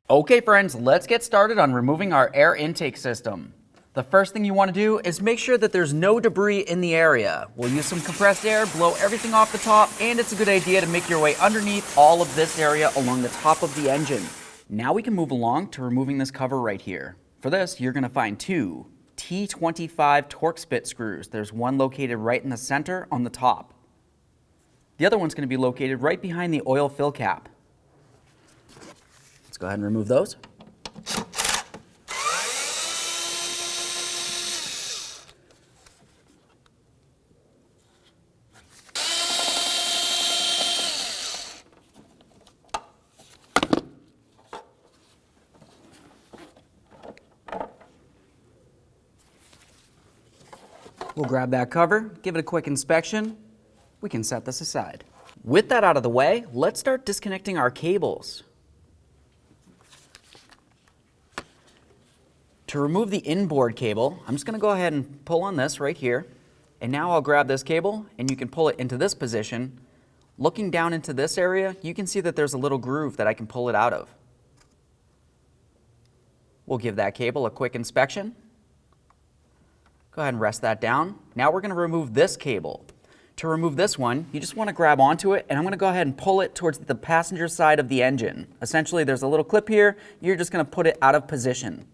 Okay friends, let's get started on removing our air intake system. The first thing you want to do is make sure that there's no debris in the area. We'll use some compressed air, blow everything off the top, and it's a good idea to make your way underneath all of this area along the top of the engine. Now we can move along to removing this cover right here. For this, you're going to find two T25 Torx Bit screws. There's one located right in the center on the top. The other one's going to be located right behind the oil fill cap. Let's go ahead and remove those. We'll grab that cover, give it a quick inspection. We can set this aside. With that out of the way, let's start disconnecting our cables. To remove the inboard cable, I'm just going to go ahead and pull on this right here. And now I'll grab this cable and you can pull it into this position. Looking down into this area, you can see that there's a little groove that I can pull it out of. We'll give that cable a quick inspection. Go ahead and rest that down. Now we're going to remove this cable. To remove this one, you just want to grab onto it, and I'm going to go ahead and pull it towards the passenger side of the engine. Essentially, there's a little clip here. You're just going to put it out of position.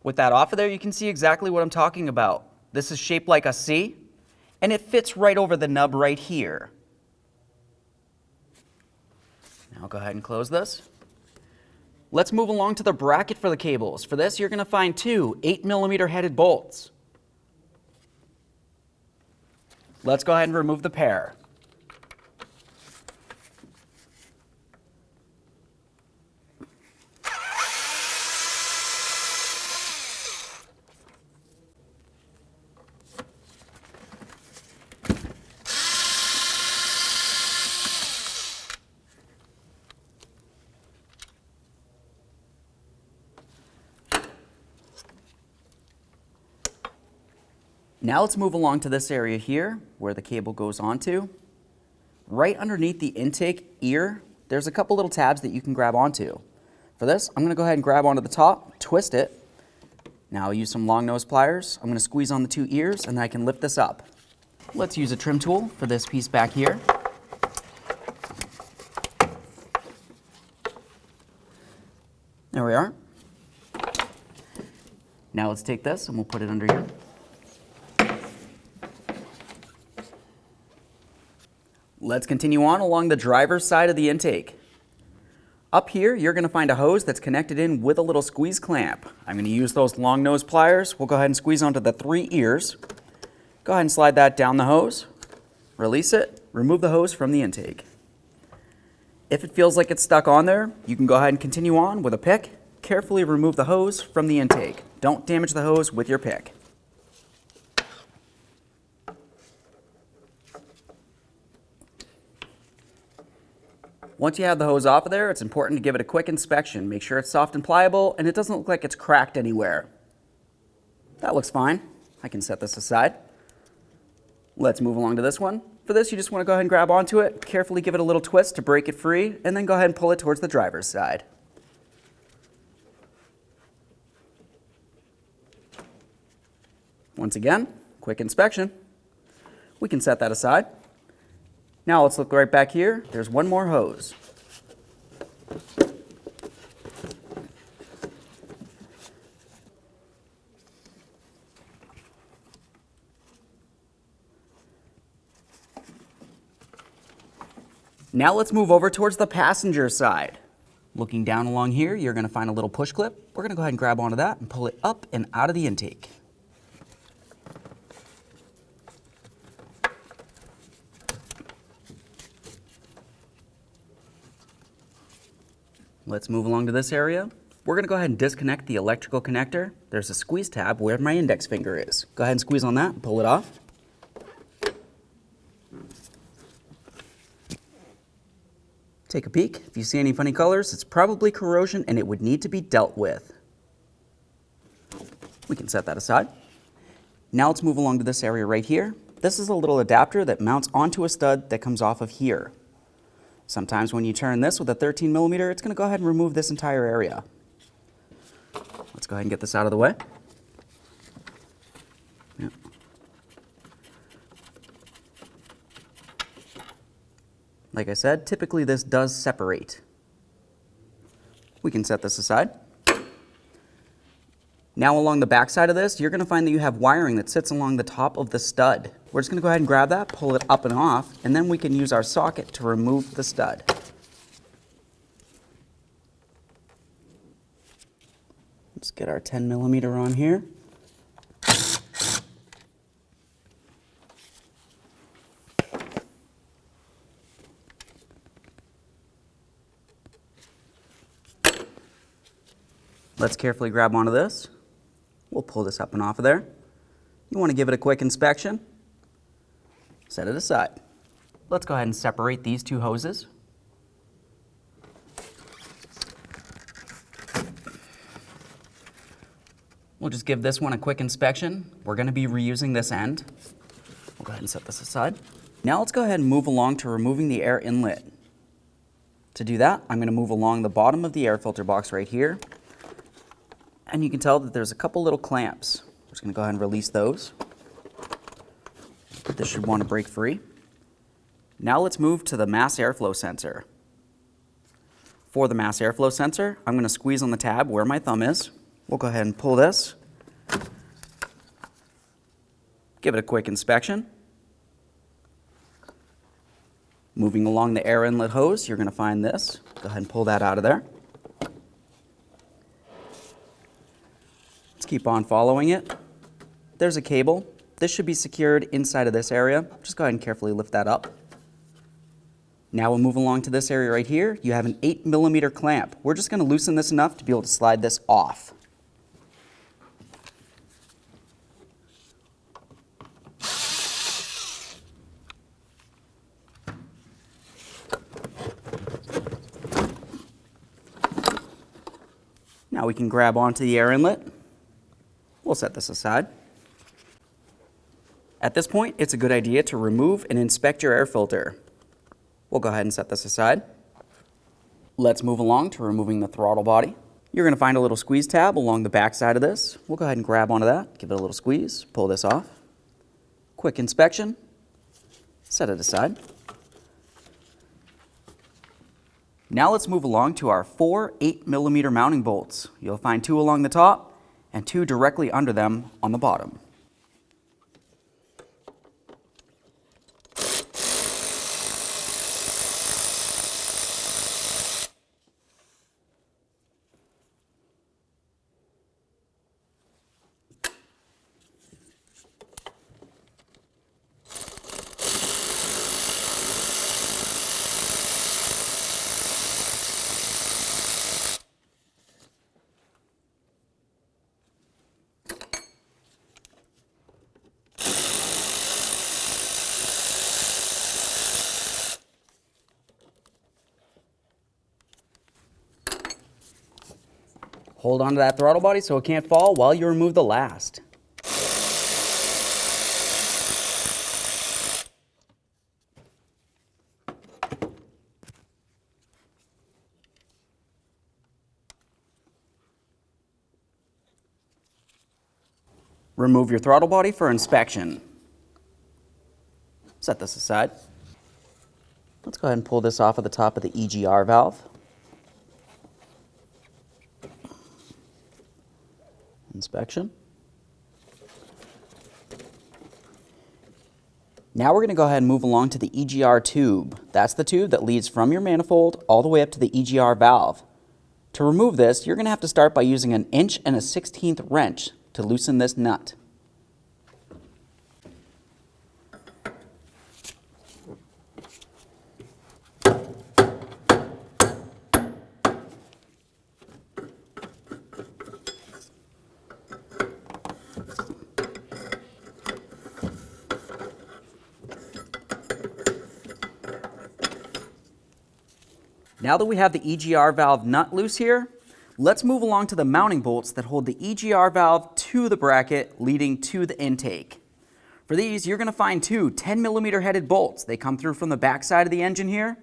With that off of there, you can see exactly what I'm talking about. This is shaped like a C, and it fits right over the nub right here. Now go ahead and close this. Let's move along to the bracket for the cables. For this, you're going to find two 8mm headed bolts. Let's go ahead and remove the pair. Now let's move along to this area here where the cable goes onto. Right underneath the intake ear, there's a couple little tabs that you can grab onto. For this, I'm going to go ahead and grab onto the top, twist it. Now I'll use some long nose pliers. I'm going to squeeze on the two ears and then I can lift this up. Let's use a trim tool for this piece back here. There we are. Now let's take this and we'll put it under here. Let's continue on along the driver's side of the intake. Up here, you're going to find a hose that's connected in with a little squeeze clamp. I'm going to use those long nose pliers. We'll go ahead and squeeze onto the three ears. Go ahead and slide that down the hose. Release it. Remove the hose from the intake. If it feels like it's stuck on there, you can go ahead and continue on with a pick. Carefully remove the hose from the intake. Don't damage the hose with your pick. Once you have the hose off of there, it's important to give it a quick inspection. Make sure it's soft and pliable and it doesn't look like it's cracked anywhere. That looks fine. I can set this aside. Let's move along to this one. For this, you just want to go ahead and grab onto it, carefully give it a little twist to break it free, and then go ahead and pull it towards the driver's side. Once again, quick inspection. We can set that aside. Now let's look right back here. There's one more hose. Now let's move over towards the passenger side. Looking down along here, you're going to find a little push clip. We're going to go ahead and grab onto that and pull it up and out of the intake. Let's move along to this area. We're going to go ahead and disconnect the electrical connector. There's a squeeze tab where my index finger is. Go ahead and squeeze on that and pull it off. Take a peek. If you see any funny colors, it's probably corrosion and it would need to be dealt with. We can set that aside. Now let's move along to this area right here. This is a little adapter that mounts onto a stud that comes off of here. Sometimes when you turn this with a 13 millimeter, it's going to go ahead and remove this entire area. Let's go ahead and get this out of the way. Yep. Like I said, typically this does separate. We can set this aside. Now along the back side of this, you're going to find that you have wiring that sits along the top of the stud. We're just going to go ahead and grab that, pull it up and off, and then we can use our socket to remove the stud. Let's get our 10 millimeter on here. Let's carefully grab onto this. We'll pull this up and off of there. You want to give it a quick inspection. Set it aside. Let's go ahead and separate these two hoses. We'll just give this one a quick inspection. We're going to be reusing this end. We'll go ahead and set this aside. Now let's go ahead and move along to removing the air inlet. To do that, I'm going to move along the bottom of the air filter box right here. And you can tell that there's a couple little clamps. We're just going to go ahead and release those. This should want to break free. Now let's move to the mass airflow sensor. For the mass airflow sensor, I'm going to squeeze on the tab where my thumb is. We'll go ahead and pull this. Give it a quick inspection. Moving along the air inlet hose, you're going to find this. Go ahead and pull that out of there. Let's keep on following it. There's a cable. This should be secured inside of this area. Just go ahead and carefully lift that up. Now we'll move along to this area right here. You have an 8 millimeter clamp. We're just going to loosen this enough to be able to slide this off. Now we can grab onto the air inlet. We'll set this aside. At this point, it's a good idea to remove and inspect your air filter. We'll go ahead and set this aside. Let's move along to removing the throttle body. You're going to find a little squeeze tab along the back side of this. We'll go ahead and grab onto that, give it a little squeeze, pull this off. Quick inspection, set it aside. Now let's move along to our 4 8 millimeter mounting bolts. You'll find 2 along the top and 2 directly under them on the bottom. Hold on to that throttle body so it can't fall while you remove the last. Remove your throttle body for inspection. Set this aside. Let's go ahead and pull this off of the top of the EGR valve. Inspection. Now we're going to go ahead and move along to the Egr tube. That's the tube that leads from your manifold all the way up to the EGR valve. To remove this, you're going to have to start by using an 1 1/16 wrench to loosen this nut. Now that we have the EGR valve nut loose here, let's move along to the mounting bolts that hold the EGR valve to the bracket leading to the intake. For these, you're going to find 2 10 millimeter headed bolts. They come through from the back side of the engine here.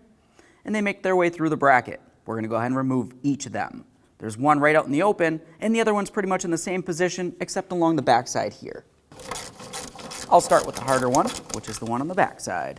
and they make their way through the bracket. We're going to go ahead and remove each of them. There's one right out in the open, and the other one's pretty much in the same position, except along the back side here. I'll start with the harder one, which is the one on the back side.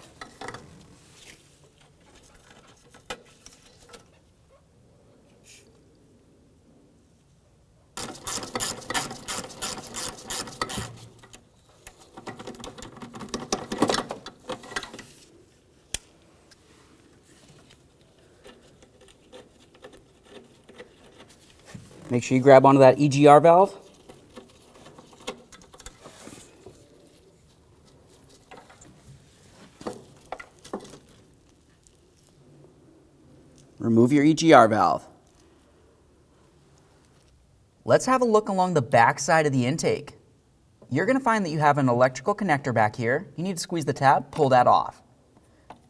Make sure you grab onto that Egr valve. Remove your Egr valve. Let's have a look along the back side of the intake. You're going to find that you have an electrical connector back here. You need to squeeze the tab, pull that off.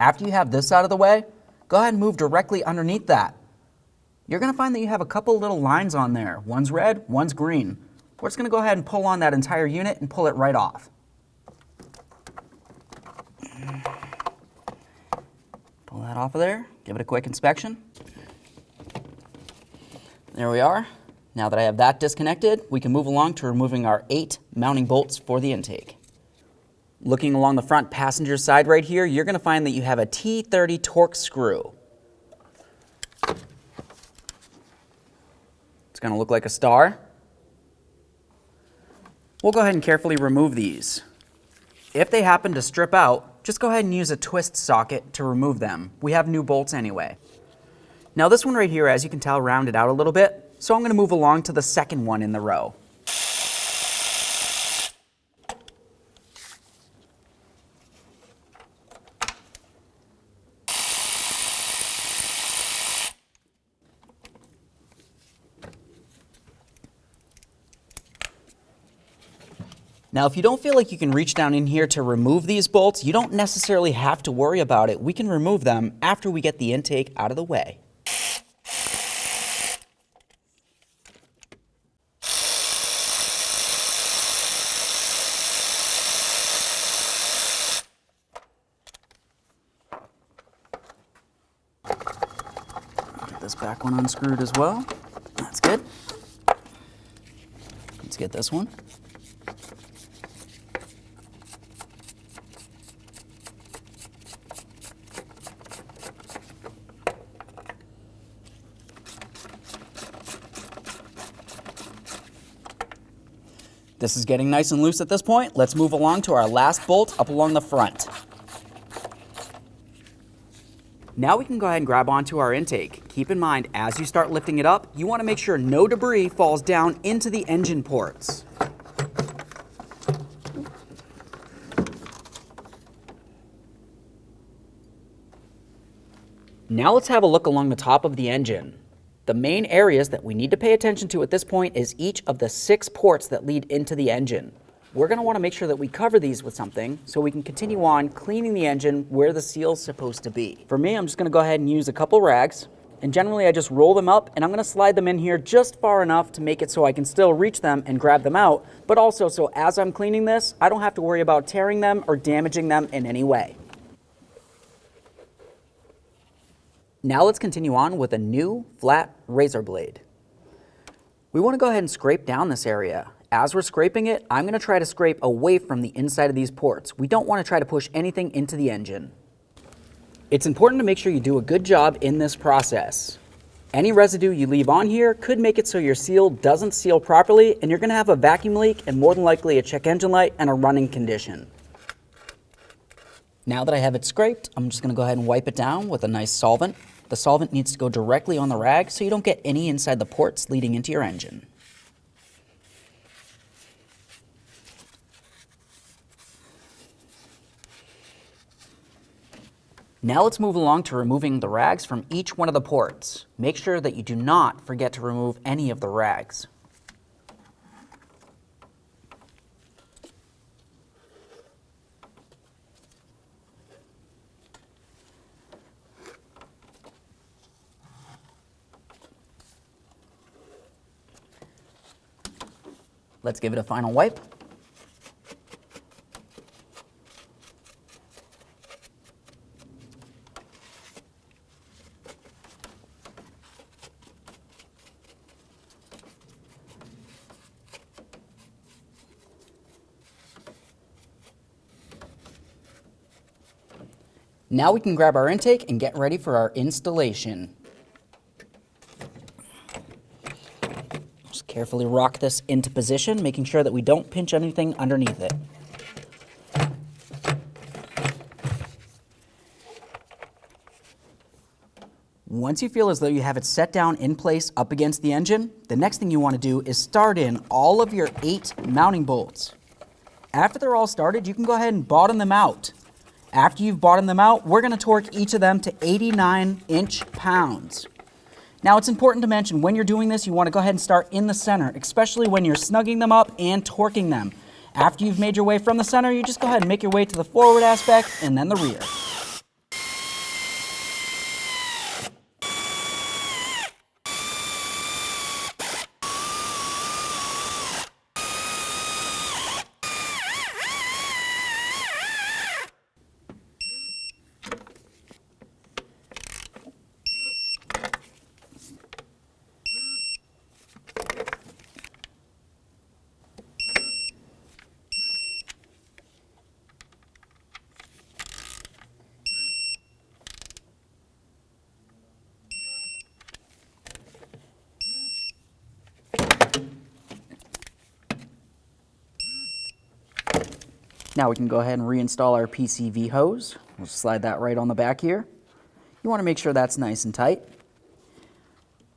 After you have this out of the way, go ahead and move directly underneath that. You're going to find that you have a couple little lines on there. One's red, one's green. We're just going to go ahead and pull on that entire unit and pull it right off. Pull that off of there. Give it a quick inspection. There we are. Now that I have that disconnected, we can move along to removing our 8 mounting bolts for the intake. Looking along the front passenger side right here, you're going to find that you have a T30 Torx screw. It's going to look like a star. We'll go ahead and carefully remove these. If they happen to strip out, just go ahead and use a twist socket to remove them. We have new bolts anyway. Now this one right here, as you can tell, rounded out a little bit, so I'm going to move along to the second one in the row. Now, if you don't feel like you can reach down in here to remove these bolts, you don't necessarily have to worry about it. We can remove them after we get the intake out of the way. Get this back one unscrewed as well. That's good. Let's get this one. This is getting nice and loose at this point. Let's move along to our last bolt up along the front. Now we can go ahead and grab onto our intake. Keep in mind, as you start lifting it up, you want to make sure no debris falls down into the engine ports. Now let's have a look along the top of the engine. The main areas that we need to pay attention to at this point is each of the 6 ports that lead into the engine. We're going to want to make sure that we cover these with something so we can continue on cleaning the engine where the seal's supposed to be. For me, I'm just going to go ahead and use a couple rags, and generally I just roll them up and I'm going to slide them in here just far enough to make it so I can still reach them and grab them out, but also so as I'm cleaning this, I don't have to worry about tearing them or damaging them in any way. Now let's continue on with a new flat razor blade. We want to go ahead and scrape down this area. As we're scraping it, I'm going to try to scrape away from the inside of these ports. We don't want to try to push anything into the engine. It's important to make sure you do a good job in this process. Any residue you leave on here could make it so your seal doesn't seal properly and you're going to have a vacuum leak and more than likely a check engine light and a running condition. Now that I have it scraped, I'm just going to go ahead and wipe it down with a nice solvent. The solvent needs to go directly on the rag so you don't get any inside the ports leading into your engine. Now let's move along to removing the rags from each one of the ports. Make sure that you do not forget to remove any of the rags. Let's give it a final wipe. Now we can grab our intake and get ready for our installation. Just carefully rock this into position, making sure that we don't pinch anything underneath it. Once you feel as though you have it set down in place up against the engine, the next thing you want to do is start in all of your 8 mounting bolts. After they're all started, you can go ahead and bottom them out. After you've bottomed them out, we're going to torque each of them to 89 inch-pounds. Now it's important to mention when you're doing this, you want to go ahead and start in the center, especially when you're snugging them up and torquing them. After you've made your way from the center, you just go ahead and make your way to the forward aspect and then the rear. Now we can go ahead and reinstall our Pcv hose. We'll slide that right on the back here. You want to make sure that's nice and tight.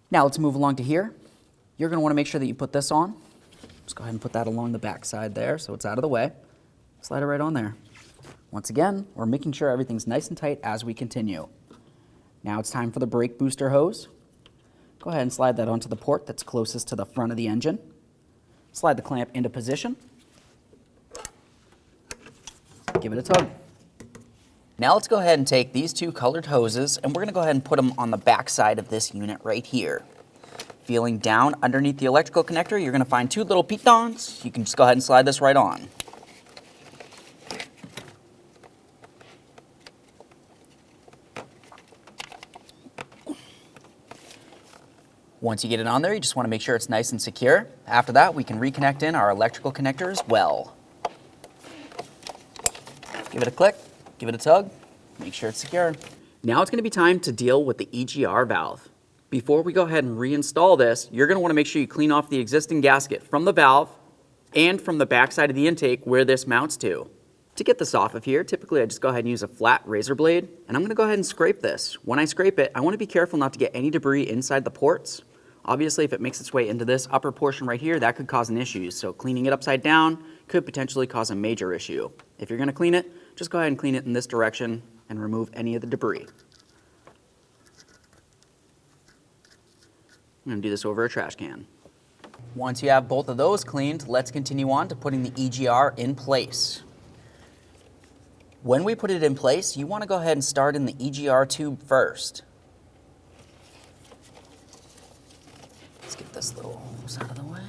Now let's move along to here. You're going to want to make sure that you put this on. Just go ahead and put that along the back side there so it's out of the way. Slide it right on there. Once again, we're making sure everything's nice and tight as we continue. Now it's time for the brake booster hose. Go ahead and slide that onto the port that's closest to the front of the engine. Slide the clamp into position. Give it a tug. Now let's go ahead and take these 2 colored hoses and we're going to go ahead and put them on the back side of this unit right here. Feeling down underneath the electrical connector, you're going to find 2 little pitons. You can just go ahead and slide this right on. Once you get it on there, you just want to make sure it's nice and secure. After that, we can reconnect in our electrical connector as well. Give it a click, give it a tug, make sure it's secure. Now it's going to be time to deal with the EGR valve. Before we go ahead and reinstall this, you're going to want to make sure you clean off the existing gasket from the valve and from the back side of the intake where this mounts to. To get this off of here, typically I just go ahead and use a flat razor blade, and I'm going to go ahead and scrape this. When I scrape it, I want to be careful not to get any debris inside the ports. Obviously, if it makes its way into this upper portion right here, that could cause an issue. So cleaning it upside down could potentially cause a major issue. If you're going to clean it, just go ahead and clean it in this direction and remove any of the debris. I'm going to do this over a trash can. Once you have both of those cleaned, let's continue on to putting the EGR in place. When we put it in place, you want to go ahead and start in the EGR tube first. Let's get this little hose out of the way.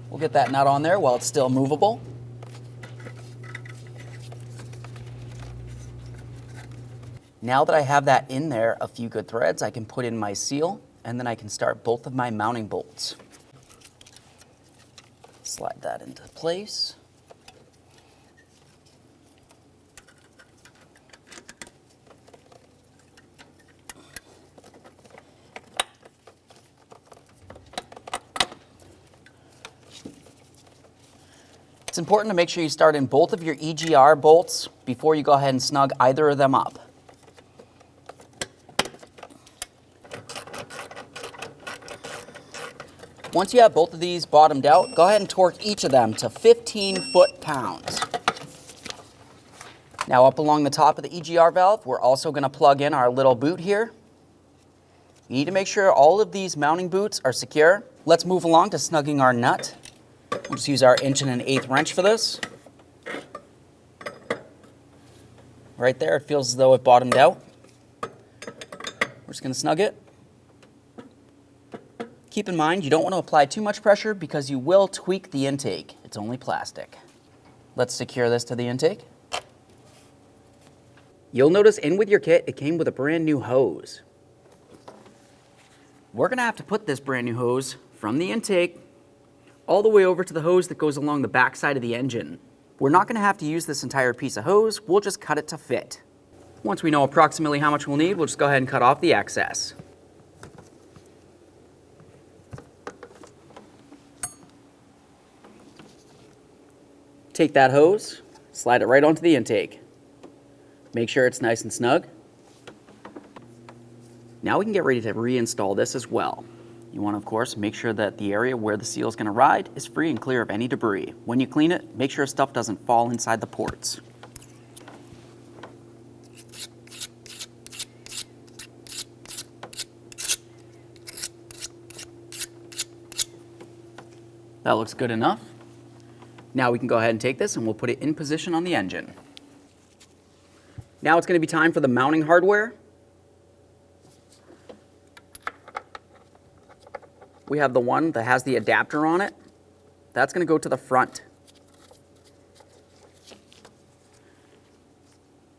We'll get that nut on there while it's still movable. Now that I have that in there a few good threads, I can put in my seal and then I can start both of my mounting bolts. Slide that into place. It's important to make sure you start in both of your EGR bolts before you go ahead and snug either of them up. Once you have both of these bottomed out, go ahead and torque each of them to 15 foot-pounds. Now up along the top of the EGR valve, we're also going to plug in our little boot here. You need to make sure all of these mounting boots are secure. Let's move along to snugging our nut. We'll just use our 1 1/8" wrench for this. Right there, it feels as though it bottomed out. We're just going to snug it. Keep in mind, you don't want to apply too much pressure because you will tweak the intake. It's only plastic. Let's secure this to the intake. You'll notice in with your kit, it came with a brand new hose. We're going to have to put this brand new hose from the intake all the way over to the hose that goes along the back side of the engine. We're not going to have to use this entire piece of hose, we'll just cut it to fit. Once we know approximately how much we'll need, we'll just go ahead and cut off the excess. Take that hose, slide it right onto the intake. Make sure it's nice and snug. Now we can get ready to reinstall this as well. You want to, of course, make sure that the area where the seal is going to ride is free and clear of any debris. When you clean it, make sure stuff doesn't fall inside the ports. That looks good enough. Now we can go ahead and take this and we'll put it in position on the engine. Now it's going to be time for the mounting hardware. We have the one that has the adapter on it. That's going to go to the front.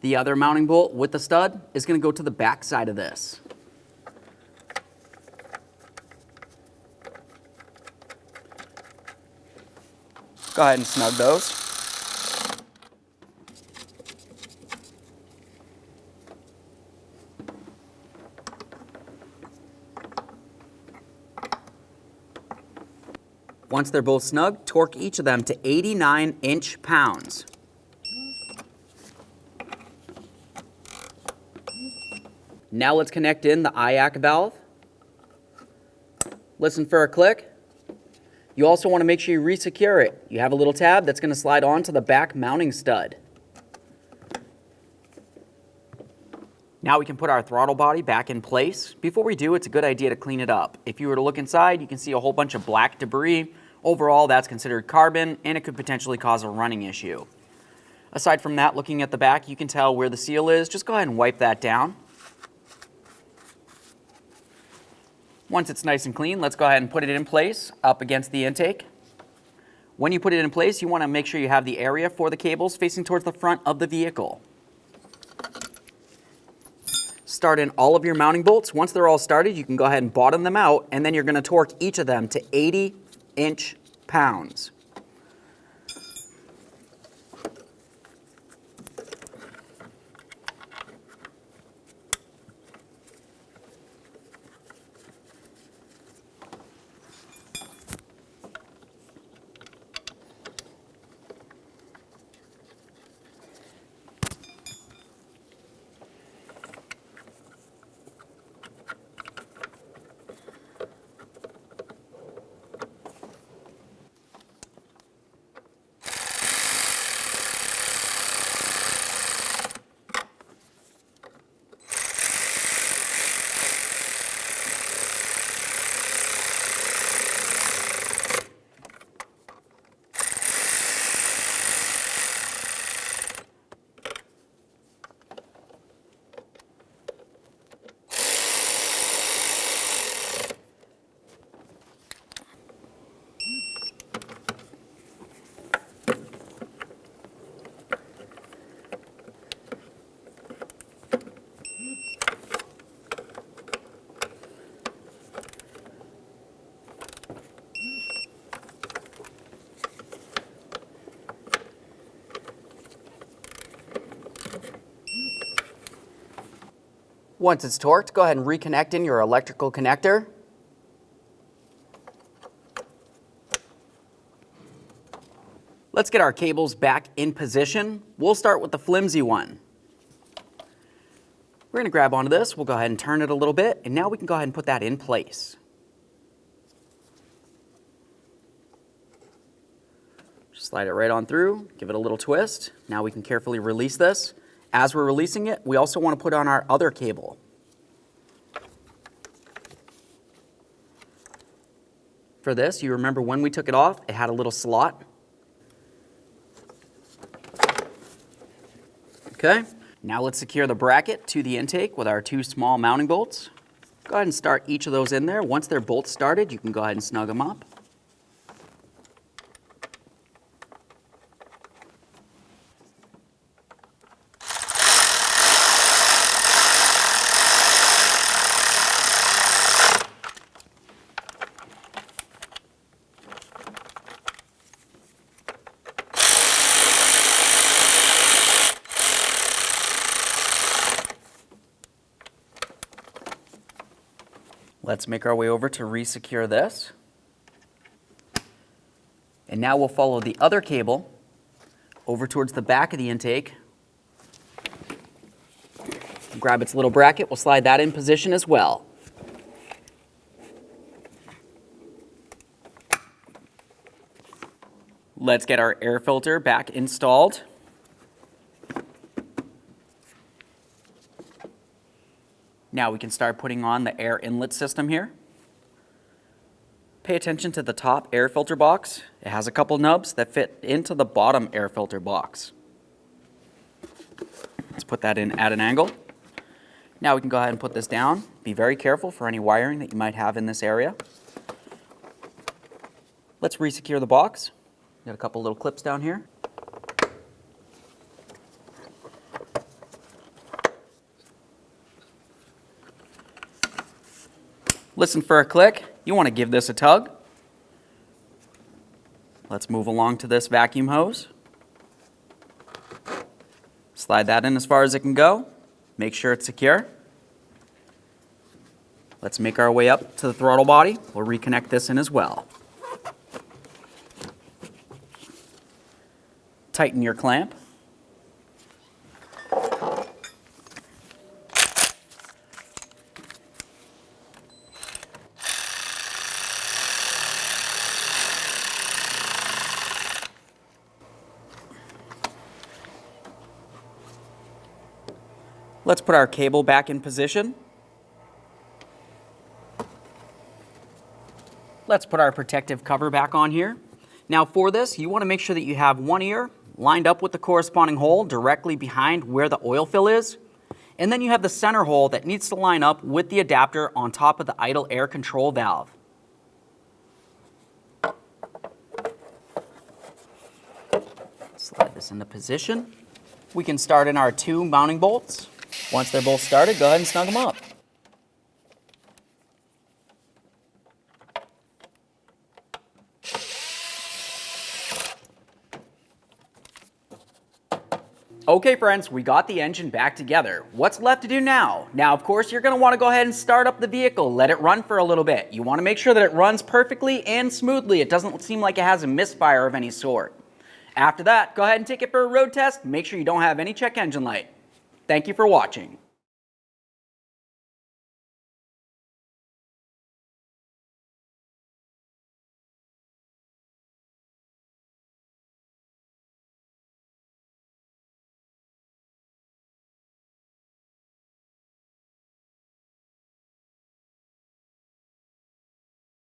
The other mounting bolt with the stud is going to go to the back side of this. Go ahead and snug those. Once they're both snug, torque each of them to 89 inch-pounds. Now let's connect in the IAC valve. Listen for a click. You also want to make sure you re-secure it. You have a little tab that's going to slide onto the back mounting stud. Now we can put our throttle body back in place. Before we do, it's a good idea to clean it up. If you were to look inside, you can see a whole bunch of black debris. Overall, that's considered carbon, and it could potentially cause a running issue. Aside from that, looking at the back, you can tell where the seal is. Just go ahead and wipe that down. Once it's nice and clean, let's go ahead and put it in place up against the intake. When you put it in place, you want to make sure you have the area for the cables facing towards the front of the vehicle. Start in all of your mounting bolts. Once they're all started, you can go ahead and bottom them out, and then you're going to torque each of them to 80 inch-pounds. Once it's torqued, go ahead and reconnect in your electrical connector. Let's get our cables back in position. We'll start with the flimsy one. We're going to grab onto this, we'll go ahead and turn it a little bit, and now we can go ahead and put that in place. Just slide it right on through, give it a little twist. Now we can carefully release this. As we're releasing it, we also want to put on our other cable. For this, you remember when we took it off, it had a little slot. Okay, now let's secure the bracket to the intake with our two small mounting bolts. Go ahead and start each of those in there. Once they're both started, you can go ahead and snug them up. Let's make our way over to re-secure this. And now we'll follow the other cable over towards the back of the intake. Grab its little bracket, we'll slide that in position as well. Let's get our air filter back installed. Now we can start putting on the air inlet system here. Pay attention to the top air filter box. It has a couple nubs that fit into the bottom air filter box. Let's put that in at an angle. Now we can go ahead and put this down. Be very careful for any wiring that you might have in this area. Let's re-secure the box. Got a couple little clips down here. Listen for a click. You want to give this a tug. Let's move along to this vacuum hose. Slide that in as far as it can go. Make sure it's secure. Let's make our way up to the throttle body. We'll reconnect this in as well. Tighten your clamp. Let's put our cable back in position. Let's put our protective cover back on here. Now for this, you want to make sure that you have one ear lined up with the corresponding hole directly behind where the oil fill is. And then you have the center hole that needs to line up with the adapter on top of the idle air control valve. Slide this into position. We can start in our two mounting bolts. Once they're both started, go ahead and snug them up. Okay friends, we got the engine back together. What's left to do now? Now of course you're going to want to go ahead and start up the vehicle, let it run for a little bit. You want to make sure that it runs perfectly and smoothly. It doesn't seem like it has a misfire of any sort. After that, go ahead and take it for a road test. Make sure you don't have any check engine light. Thank you for watching.